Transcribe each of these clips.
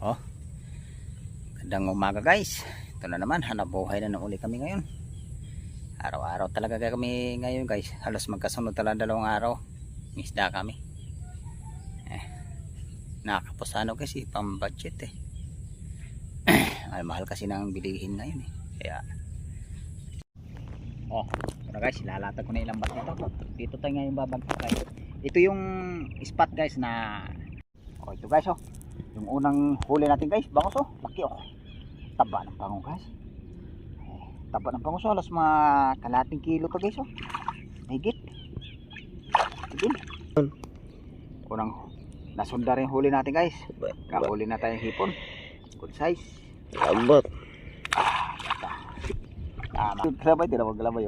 Oh, gandang umaga guys. Ito na naman, hanap buhay na uli kami ngayon. Araw-araw talaga kami ngayon guys. Halos magkasunod talaga dalawang araw. Isda kami. Nakakapos kasi pang budget mahal kasi nang bilihin ngayon Kaya ito na guys, lalatag ko na ilang bat nito. Dito tayo ngayon babagsak guys. Ito yung spot guys na ito guys yung unang huli natin guys, bangos laki taba ng bango guys. Taba ng bango alas mga kalating kilo to guys higit. Unang nasunda rin huli natin guys. Kahuli na tayong hipon, good size, Ambot. Galabay, di na maggalabay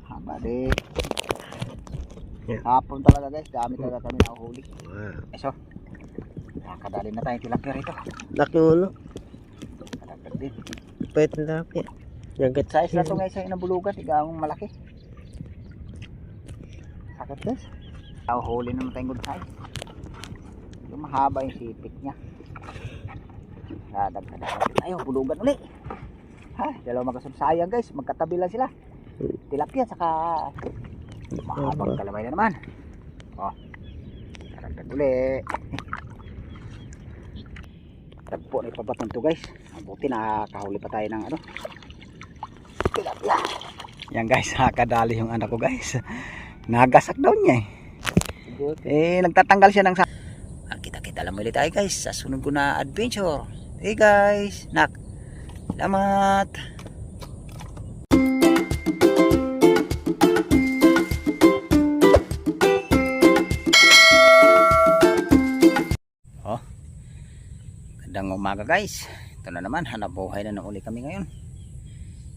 habali. Hapon talaga guys, dami talaga kami nahuhuli. Eso, nakadali na tayong tilapia rito. Laki ulo. Kalagdag din. Pwede na laki. Good size na ito guys sa inabulugan, igawang malaki. Sakit guys. Nahuhuli naman tayong good size. Yung mahaba yung sipit niya. Dadagdagan tayo, bulugan ulit. Dalawa magkasubsayang guys, magkatabi lang sila. Tilapia saka mahabang kalamay na naman. Karagdag ulit. Tagpo na ipabaton to guys. Buti nakahuli pa tayo ng tilapia. Yan guys, nakadali yung anak ko guys. Nagasak daw niya nagtatanggal siya ng kita lang ulit tayo guys sa sunod ko na adventure. Hey guys, salamat. Gandang umaga guys. Ito na naman, hanap buhay na uli kami ngayon.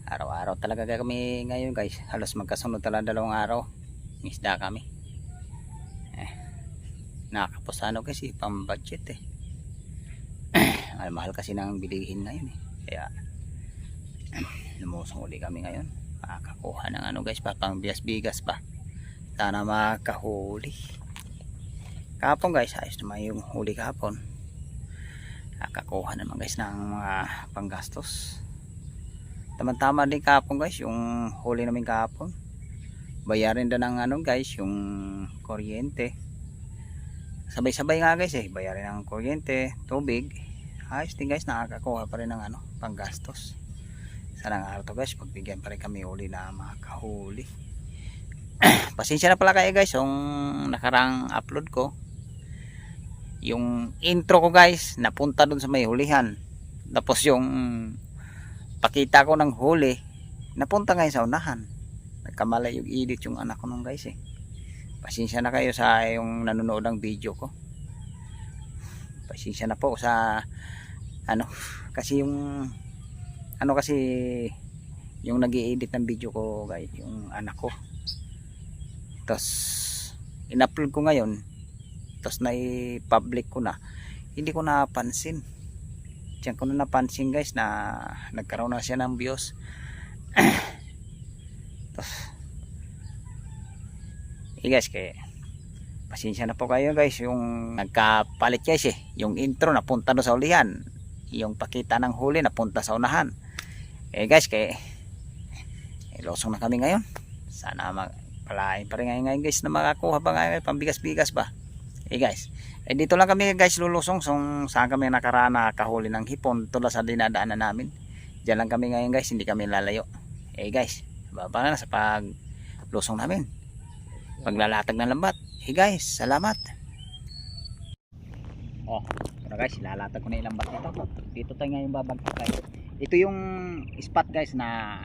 Araw-araw talaga kami ngayon guys. Halos magkasunod talaga dalawang araw. Isda kami. Nakakapos kasi pang budget mahal kasi nang bilihin ngayon Kaya lumusong uli kami ngayon. Makakuha ng guys pa, pang bigas-bigas pa. Sana makahuli. Kahapon guys, ayos naman yung huli kahapon. Nakakuha naman guys ng mga panggastos. Tama-tama din kahapon guys yung huli namin kahapon. Bayarin din ng guys yung kuryente. Sabay-sabay nga guys bayarin ng kuryente, tubig. Ayos din guys, nakakakuha pa rin ng panggastos. Sana nga to guys, pagbigyan pa rin kami uli na makahuli. Pasensya na pala kayo guys yung nakarang upload ko. Yung intro ko guys napunta dun sa may hulihan. Tapos yung pakita ko ng huli napunta ngayon sa unahan. Nagkamali yung edit yung anak ko nung guys Pasensya na kayo sa yung nanonood ng video ko. Pasensya na po sa kasi yung kasi yung nag-i-edit ng video ko guys, yung anak ko. Tapos in-upload ko ngayon. Tapos na-public ko na. Hindi ko napansin. Diyan ko na napansin guys na nagkaroon na siya ng views. Tapos guys, pasensya na po kayo guys yung nagkapalit guys yung intro napunta doon sa ulihan, yung pakita ng huli napunta sa unahan guys losong na kami ngayon. Sana palain pa rin ngayon guys na makakuha pa ngayon pambigas-bigas ba guys. Dito lang kami guys lulusong saan kami nakaraan nakahuli ng hipon tulad sa dinadaanan namin. Diyan lang kami ngayon guys, hindi kami lalayo guys. Baba na sa pag lusong namin, paglalatag ng lambat. Guys, salamat. Ito guys, lalatag ko na ilang bat nito. Dito tayo ngayon babagsak guys. Ito yung spot guys na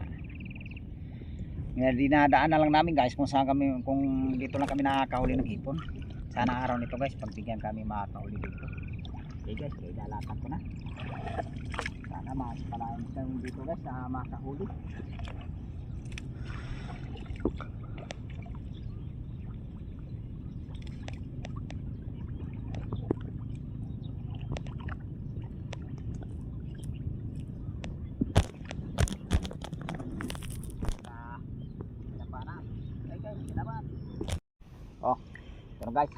dinadaan na lang namin guys kung saan kami, kung dito lang kami nakakahuli ng hipon. Sana araw nito guys pagbigyan kami makakahuli dito. Guys, lalatag ko na. Sana makapalain tayo dito guys na makakahuli. Ito guys,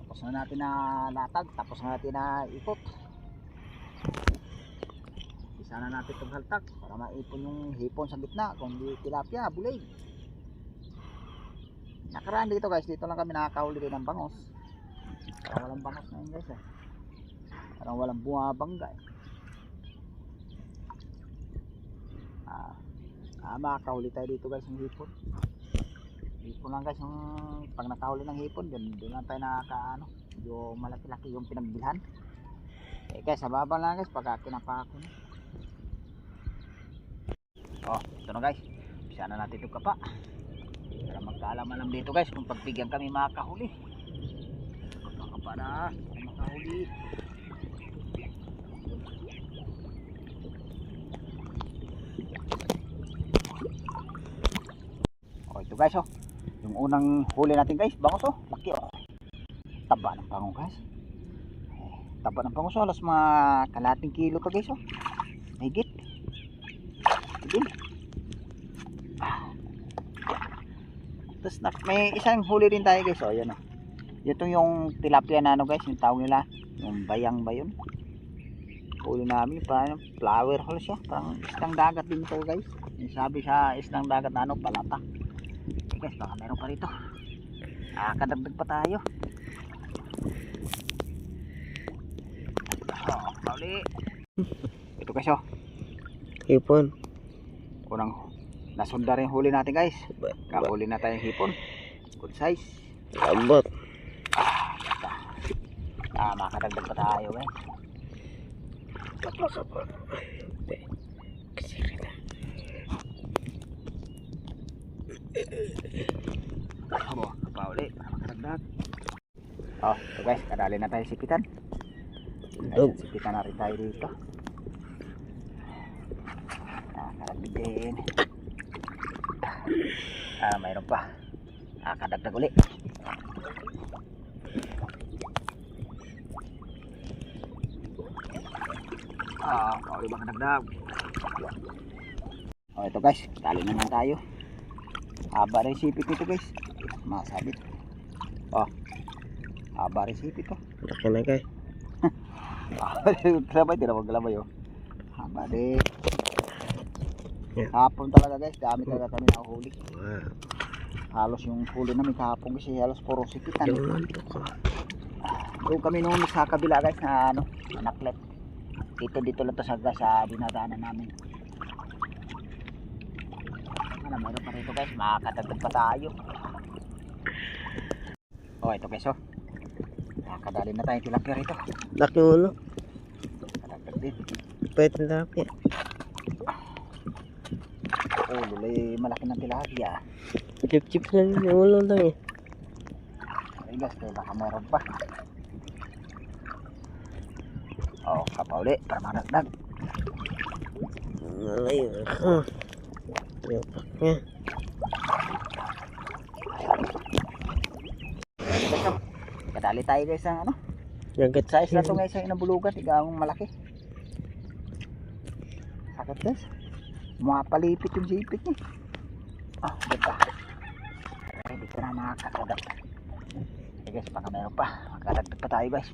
tapos na natin na latag, tapos na natin na ikot. Umpisa na natin itong haltak para maipon yung hipon sa gitna. Kung di tilapia, bulig. Nakaraan dito guys, dito lang kami nakakahuli din ng bangos. Parang walang bangos na yun guys eh. Parang walang bumabangga eh. Makakahuli tayo dito guys ng hipon. Hipon lang guys, yung pag nakahuli ng hipon, doon lang tayo nakakaano. Yung malaki-laki yung pinagbilhan. Eh guys, sa baba lang guys, pagka kinapako na. Oh, ito na guys. Umpisa na natin itong kapa. Para magkaalaman lang dito guys, kung pagbigyan kami makakahuli. Kapa na, makahuli. Oh, ito guys oh. Yung unang huli natin guys, bangos oh. Laki oh. Taba ng bango guys. Taba ng bango, so alas mga kalating kilo to guys oh. Higit. Higit. Tapos may isang huli din tayo guys oh, yan oh. Ito yung tilapia na ano guys, yung tawag nila, yung bayang ba yun? Huli namin, parang flower hole siya, parang isang dagat din to guys. Yung sabi sa isang dagat na ano, palata. Okay guys, baka meron pa rito. Kadagdag pa tayo. Oh, pauli. Ito guys oh. Hipon. Unang nasunda rin huli natin guys. Kahuli na tayong hipon. Good size. Abot. Makadagdag pa tayo guys. Abo, pauli para makadagdag. Oh, ito guys, kadali na tayo sipitan. Ayan, sipitan na rin tayo dito. Kadagdag din. Mayroon pa. Kadagdag ulit. Pauli ba kadagdag? Oh, ito guys, tali na lang tayo. Haba rin sipit nito guys. Masabit. Oh, haba rin sipit oh. Laki na guys. Glabay, di na maglabay oh. Haba rin. Hapon talaga guys, dami talaga kami nakahuli. Halos yung huli namin kahapon kasi halos puro sipitan. Doon kami nung sa kabila guys na ano, naklet. Dito lang to sa dinadaanan namin. Meron pa rito guys, makakadagdag pa tayo. Oh, ito guys oh. Nakakadali na tayong tilapia rito. Laki ulo. Kadagdag din. Pwede na tilapia. Oh, lulay malaki ng tilapia. Chip-chip na yung ulo lang eh. Okay guys, kaya baka meron pa. Oh, kapauli para madagdag. Malayo ako. Yopak niya. Kadali tayo guys ng ano. Nagat Size na ito guys sa inabulugan, tigang malaki. Sakit guys. Mapalipit yung sipit niya. Ah, dito. Okay, dito na makakadadag. Okay guys, baka meron pa. Makakadagdag pa tayo guys.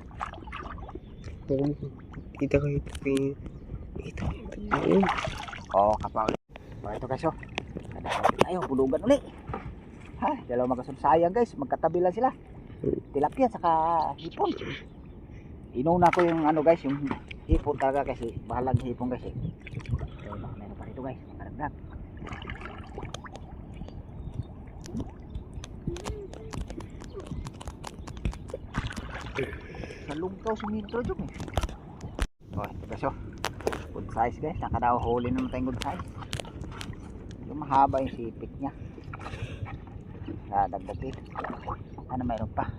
Kita ko ito. Ito. Oh, kapauli. Oh, ito guys oh. Ayo, bulugan ulit. Ha, dalawa magkasunod, sayang guys, magkatabi lang sila. Tilapia saka hipon. Inuna ko yung ano guys, yung hipon talaga kasi bahalang hipon guys eh. So, meron pa rito guys, makaragdag. Sa lungkaw sumitro dyan eh. Oh, ito guys oh. Good size guys, nakadahuli naman tayong good size. Yung mahaba yung sipit niya. Dagdag dito. Ano mayroon pa?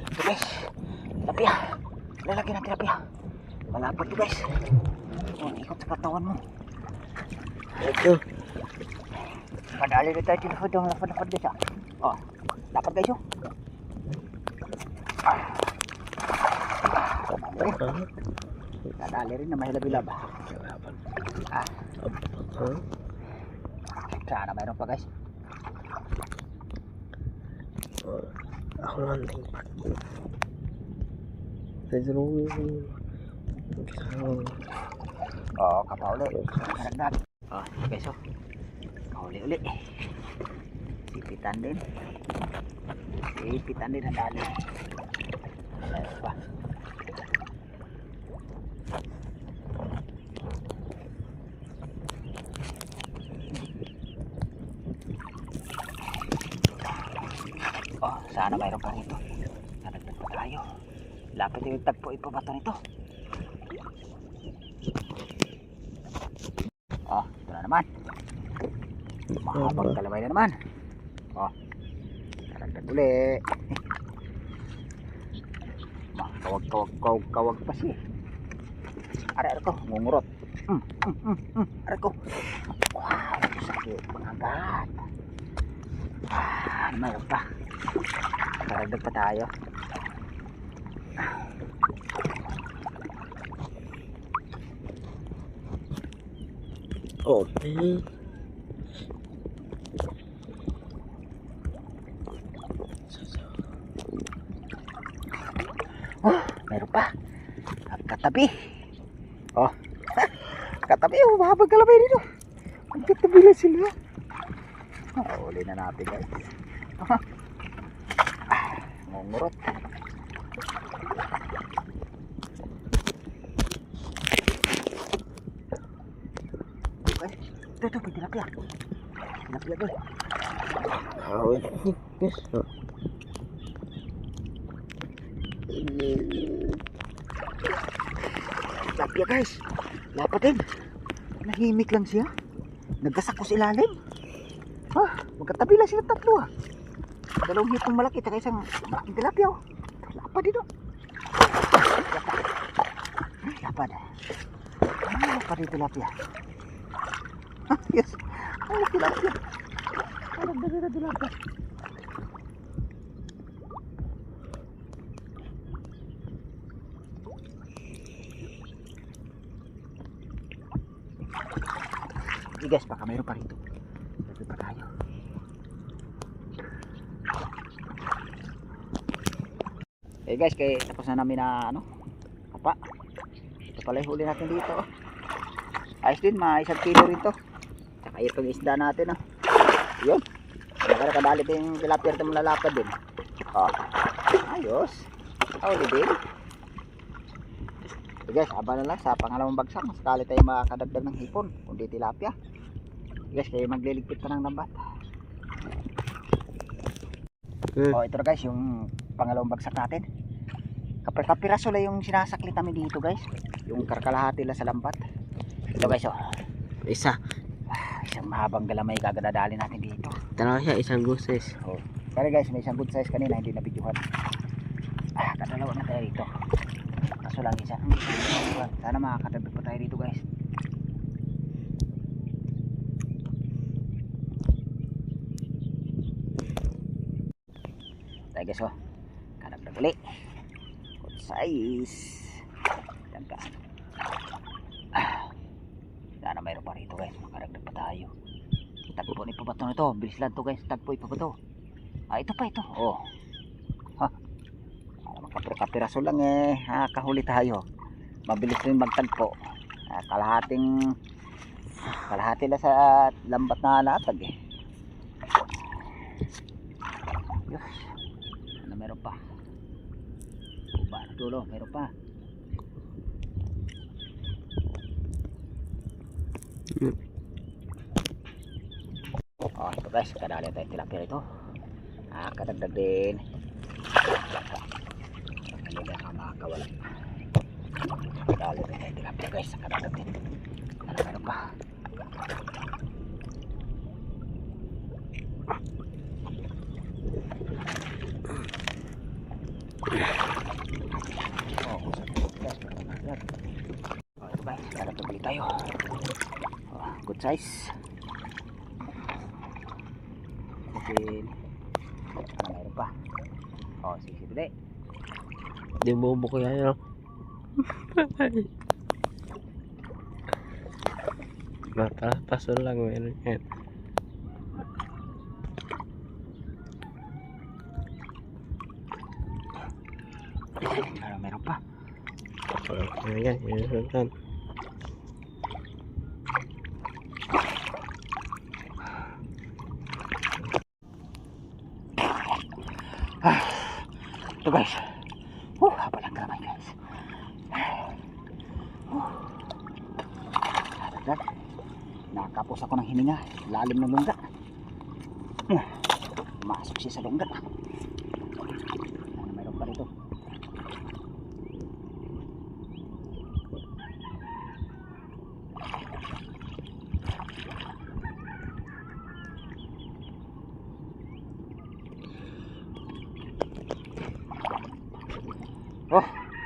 Ito guys, tilapia. Lalagyan ng tilapia. Malapad to guys. Oh, ikot sa katawan mo. Ito. Padali na tayo tilapad yung lapad-lapad guys. Oh, lapad guys oh. Kadali rin na mahilab-hilab. Ah, Huh? sana mayroon pa guys. Ako man din pa. Pero Oo, kapauli. Karagdag. Oh, guys oh. Kauli uli. Sipitan din. Sipitan din ang dali. Ayos pa. Oh, sana mayroon pa rito. Nadagdag pa tayo. Lapit yung tagpo ipabato nito. Oh, ito na naman. Mahabang kalabay na naman. Oh, nadagdag uli. Kawag pa siya. Aray ko, ngungurot. Aray ko. Wow, sakit pangagat. Mayroon pa. Karagdag pa tayo. okay. Oh, mayroon pa. At katabi. Oh. Katabi, mahabang kalabay dito. Ang katabi lang sila. Uli na natin guys. Ngungurot. Okay. Ito, may tilapia. Tilapia doon. Yes. Tilapia guys. Lapat din. Nahimik lang siya. Nagkasak ko sa ilalim. Magkatabi lang sila tatlo ah. Dalawang hitong malaki at isang malaking tilapia oh. Lapad dito. Lapad. Lapad dito tilapia. Yes. Ay, tilapia. Parang dali na tilapia. Sige guys, baka mayroon pa rito. Dito pa tayo. Eh guys, kaya tapos na namin na ano, kapa. Ito pala yung huli natin dito. Ayos din, mga 1 kilo rin to. Saka itong isda natin oh. Yun. Kadali ito yung tilapia ito malalapad din. Oh. Ayos. Huli din. So guys, abala lang sa pangalawang bagsak. Sakali tayo makakadagdag ng hipon, kundi tilapia. Guys, kayo magliligpit pa ng lambat. Oh, ito na guys, yung pangalawang bagsak natin. Kapiraso lang yung sinasaklit namin dito guys. Yung karkalahati lang sa lambat. Ito guys oh. Isa. Isang mahabang galamay kagadadali natin dito. Tara siya, isang goses. Oh. Pero guys, may isang good size kanina, hindi na videohan. Kadalawa na tayo dito. Kaso lang isa. Sana makakadagdag pa tayo dito guys. Tayo guys oh. Kadagdag ulit. Good size. Dagka. Sana mayroon pa rito guys. Makadagdag pa tayo. Tagpo ni pabato nito. Bilis lang to guys. Tagpo ipabato. Ito pa ito. Oh. Kapiraso lang eh. Kahuli tayo. Mabilis rin magtagpo. Kalahati lang sa lambat na latag eh. Yus. Ano meron pa? Uba na tulo. Meron pa. Oh, ito guys. Kadali tayo tilapia ito. Kadagdag din. Ano na ka makakawala. Kadali tayo tilapia guys. Kadagdag din. Ano meron pa? Ito guys. Kadagdag ulit tayo. Good size. Okay. Ano meron pa? Sige. Di mo kaya yun. Paso lang meron yan. Meron pa. Ayan, yun. Ito guys. Haba lang naman guys. Agad. Nakapos ako ng hininga. Lalim ng lungga. Masok siya sa lungga. Mayroon pa rito.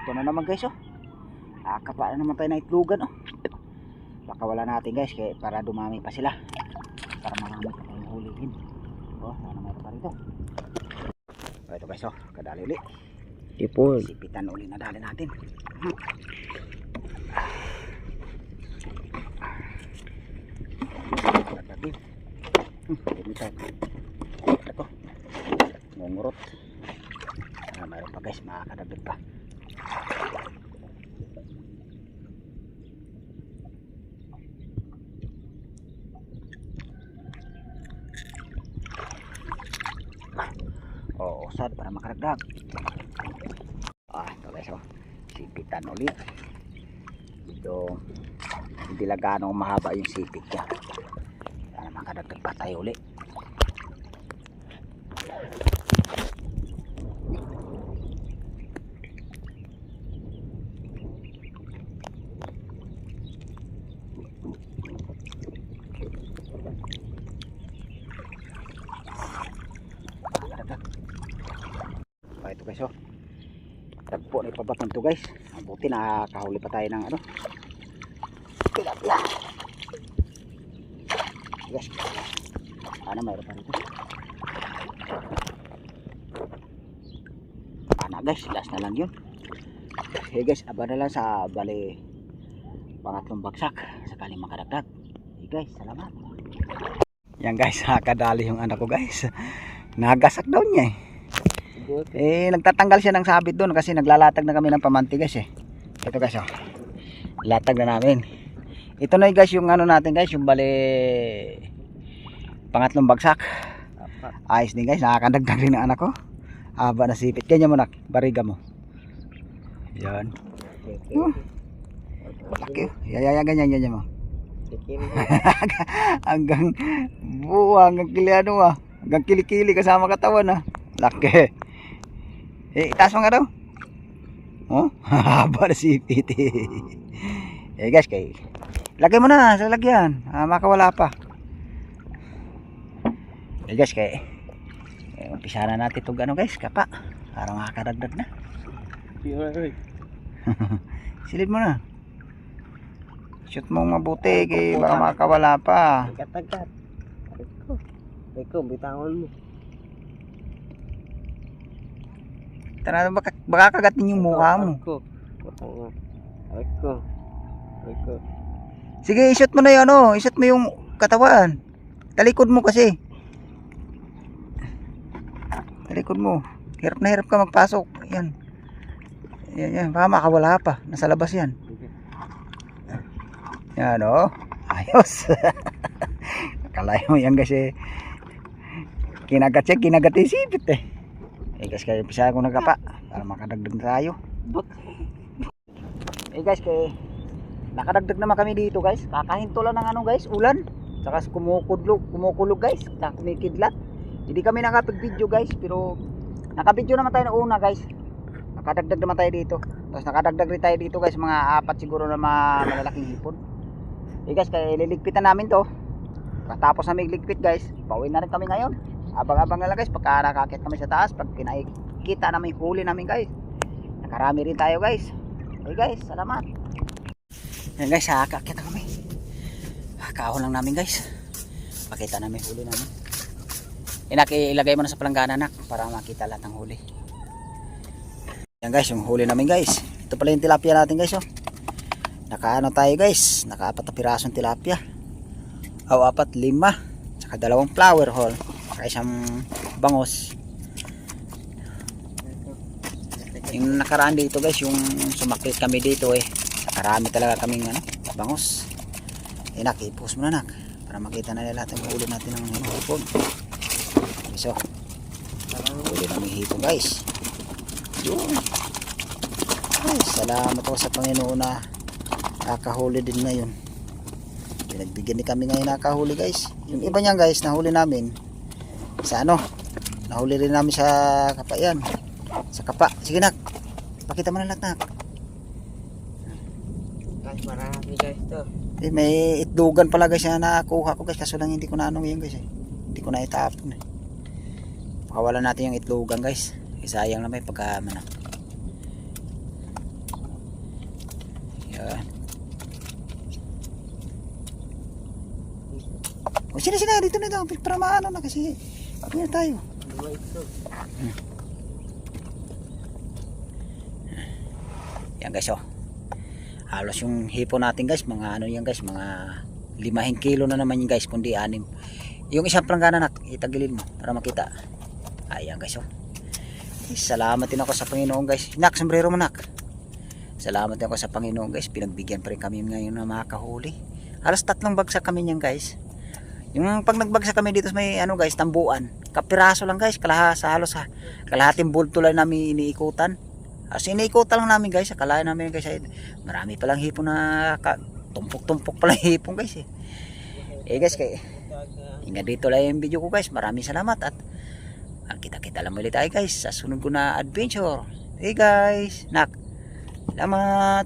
Ito na naman guys Nakakapa na naman tayo na itlugan Baka wala natin guys para dumami pa sila. Para marami pa tayong hulihin. Sana mayroon pa rito. Ito guys kadali uli. Ipon. Sipitan uli na dali natin. Dagdagin. Dito tayo. Ito. Ngungurot. Mayroon pa guys, makakadagdag pa. Usad para makaragdag. Ito guys sipitan ulit. Dito hindi lang gaano mahaba yung sipit niya. Sana makadagdag pa tayo ulit. Ito guys tagpo na ipabaton to guys. Buti nakahuli pa tayo ng tilapia guys. Mayroon pa rito. Guys, last na lang yun. Okay guys, aba na lang sa bali pangatlong bagsak sakaling makadagdag. Okay guys, salamat. Yan guys, kadali yung anak ko guys. Nagasak daw niya nagtatanggal siya ng sabit doon kasi naglalatag na kami ng pamanti guys Ito guys latag na namin. Ito na guys yung natin guys, yung bali pangatlong bagsak. Ayos din guys, nakakadagdag rin ng anak ko. Aba na sipit. Ganyan mo nak, bariga mo. Yan. Laki. Ganyan mo. Hanggang buwa, hanggang kiliano hanggang kilikili kasama katawan Laki. Itaas mo nga daw. Haba na sipit guys, lagay mo na sa lagyan. Makawala pa. Guys, umpisa na natin itong guys, kapa. Para makakadagdag na. Silid mo na. Shoot mong mabuti baka makawala pa. Agad. Eko, bitawan mo. Tara, baka kagatin yung mukha mo. Eko. Sige, ishoot mo na yun ishoot mo yung katawan. Talikod mo kasi. Talikod mo. Hirap na hirap ka magpasok. Yan. Baka makawala pa. Nasa labas yan. Yan ayos. Akalain mo yan kasi kinagat yung sipit guys, kaya umpisa ako nagkapa para makadagdag tayo. Guys, nakadagdag naman kami dito guys. Kakahinto lang ng guys, ulan. Saka kumukulog guys. Kumikidlat. Hindi kami nakapag-video guys, pero naka-video naman tayo na una guys. Nakadagdag naman tayo dito. Tapos nakadagdag rin tayo dito guys, mga 4 siguro na malalaking hipon. Guys, kaya ililigpitan namin to. Katapos na ligpit guys, pauwi na rin kami ngayon. Abang-abang na lang guys, pagka nakakit kami sa taas, pag kita namin huli namin guys. Nakarami rin tayo guys. Okay guys, salamat. Yan guys, kakakit kami. Kahon lang namin guys. Pakita namin huli namin. Ilagay mo na sa palanggana nak para makita lahat ng huli. Yan guys, yung huli namin guys. Ito pala yung tilapia natin guys Nakaano tayo guys, naka-4 na pirasong tilapia. apat, 5. Saka 2 flower hole. Saka isang bangos. Yung nakaraan dito guys, yung sumakit kami dito karami talaga kaming bangos. Nak, i-post mo na nak para makita na nila natin yung ulo natin ng hipon. So, ulo namin hipon guys. Yun. Ay, salamat ako sa Panginoon na nakahuli din ngayon. Pinagbigyan ni kami ngayon nakahuli guys. Yung iba niyan guys, nahuli namin sa nahuli rin namin sa kapa yan. Sa kapa. Sige nak, pakita mo na lahat nak. Guys, marami guys to. May itlogan pala guys na nakuha ko guys, kaso lang hindi ko na yan guys hindi ko na itapon pakawalan natin yung itlogan guys, sayang na may pagka yan. O sila dito na daw para maano na kasi na tayo. Yan guys halos yung hipo natin guys mga yan guys, mga 5 kilo na naman yun guys, kundi 6. Yung isang planggana nak, itagilid mo para makita. Ayan guys salamat din ako sa Panginoon guys. Nak, sombrero mo nak. Salamat din ako sa Panginoon guys, pinagbigyan pa rin kami ngayon na makahuli. Halos 3 bagsak kami niyan guys. Yung pag nagbagsak kami dito may guys, tambuan, kapiraso lang guys, halos kalahating bulto lang namin iniikutan. As iniikutan lang namin guys, akalain namin guys marami palang hipon na tumpok-tumpok palang hipon guys guys, ingat dito lang yung video ko guys. Maraming salamat at kita-kita lang ulit tayo guys sa sunod ko na adventure. Guys, nak, salamat.